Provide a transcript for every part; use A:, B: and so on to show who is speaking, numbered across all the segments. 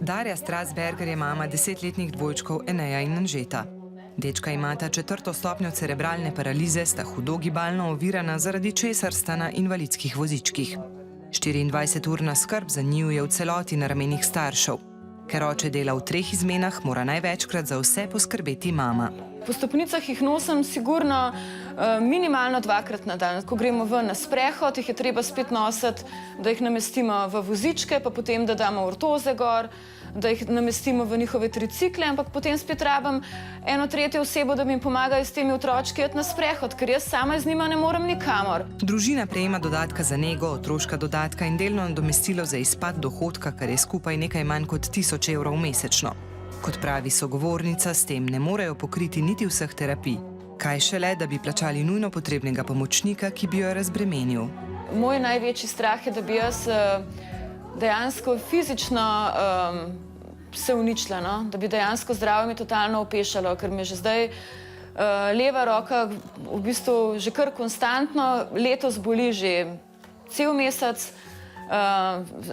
A: Darja Strasberger je mama 10-letnih dvojčkov Eneja in Anžeta. Dečka imata 4. stopnjo cerebralne paralize, sta hudo gibalno ovirana, zaradi česar sta na invalidskih vozičkih. 24-urna skrb za njiju je v celoti na ramenih staršev. Ker oče dela v 3 izmenah, mora največkrat za vse poskrbeti mama.
B: Po stopnicah jih nosim sigurno minimalno 2-krat na dan. Ko gremo ven na sprehod, jih je treba spet nositi, da jih namestimo v vozičke, pa potem, da damo ortoze gor, da jih namestimo v njihove tricikle, ampak potem spet rabim 1/3 osebo, da mi pomagajo s temi otročki iti na sprehod, ker jaz sama z njima ne morem nikamor.
A: Družina prejema dodatka za nego, otroška dodatka in delno nadomestilo za izpad dohodka, kar je skupaj nekaj manj kot 1000 evrov mesečno. Kot pravi sogovornica, s tem ne morejo pokriti niti vseh terapij. Kaj šele, da bi plačali nujno potrebnega pomočnika, ki bi jo razbremenil.
B: Moj največji strah je, da bi jaz dejansko fizično se uničila, no? Da bi dejansko zdravje mi totalno opešalo, ker mi že zdaj leva roka v bistvu že kar konstantno, letos boli že cel mesec.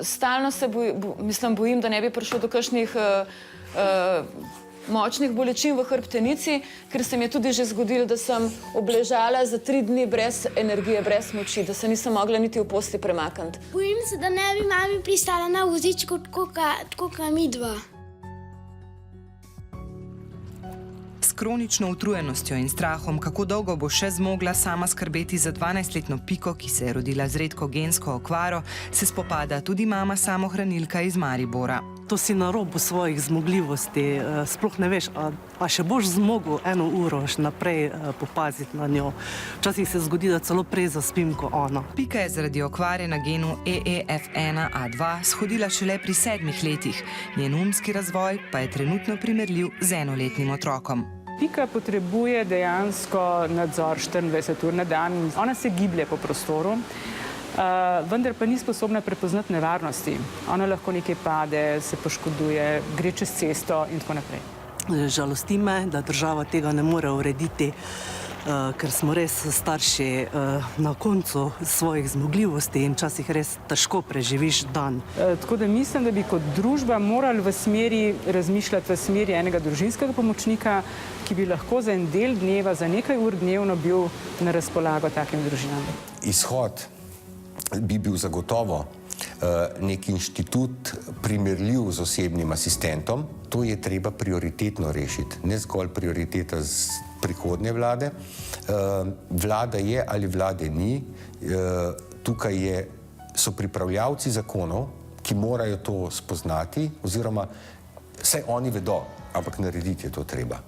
B: Stalno se bojim, da ne bi prišlo do kakšnih močnih bolečin v hrbtenici, ker se mi je tudi že zgodilo, da sem obležala za 3 dni brez energije, brez moči, da se nisem mogla niti v postelji premakniti.
C: Bojim se, da ne bi mami pristala na vozičku tako kot mi dva.
A: S kronično utrujenostjo in strahom, kako dolgo bo še zmogla sama skrbeti za 12-letno Piko, ki se je rodila z redko gensko okvaro, se spopada tudi mama samohranilka iz Maribora.
D: To si na robu svojih zmogljivosti, sploh ne veš, a še boš zmogel 1 uro še naprej popaziti na njo. Včasih se zgodi, da celo prej zaspim kot ona.
A: Pika je zaradi okvare na genu EEF1A2 shodila šele pri 7 letih. Njen umski razvoj pa je trenutno primerljiv z 1-letnim otrokom.
E: Pika potrebuje dejansko nadzor 24 ur na dan. Ona se giblje po prostoru, vendar pa ni sposobna prepoznati nevarnosti. Ona lahko nekaj pade, se poškoduje, gre čez cesto in tako naprej.
D: Žalosti me, da država tega ne more urediti, ker smo res starši na koncu svojih zmogljivosti in včasih res težko preživiš dan.
E: Tako da mislim, da bi kot družba morali razmišljati v smeri enega družinskega pomočnika, ki bi lahko za en del dneva, za nekaj ur dnevno bil na razpolago takim družinam.
F: Izhod bi bil zagotovo nek inštitut primerljiv z osebnim asistentom. To je treba prioritetno rešiti, ne zgolj prioriteta z prihodnje vlade. Vlada je ali vlade ni. Tukaj so pripravljavci zakonov, ki morajo to spoznati, oziroma saj oni vedo, ampak narediti je to treba.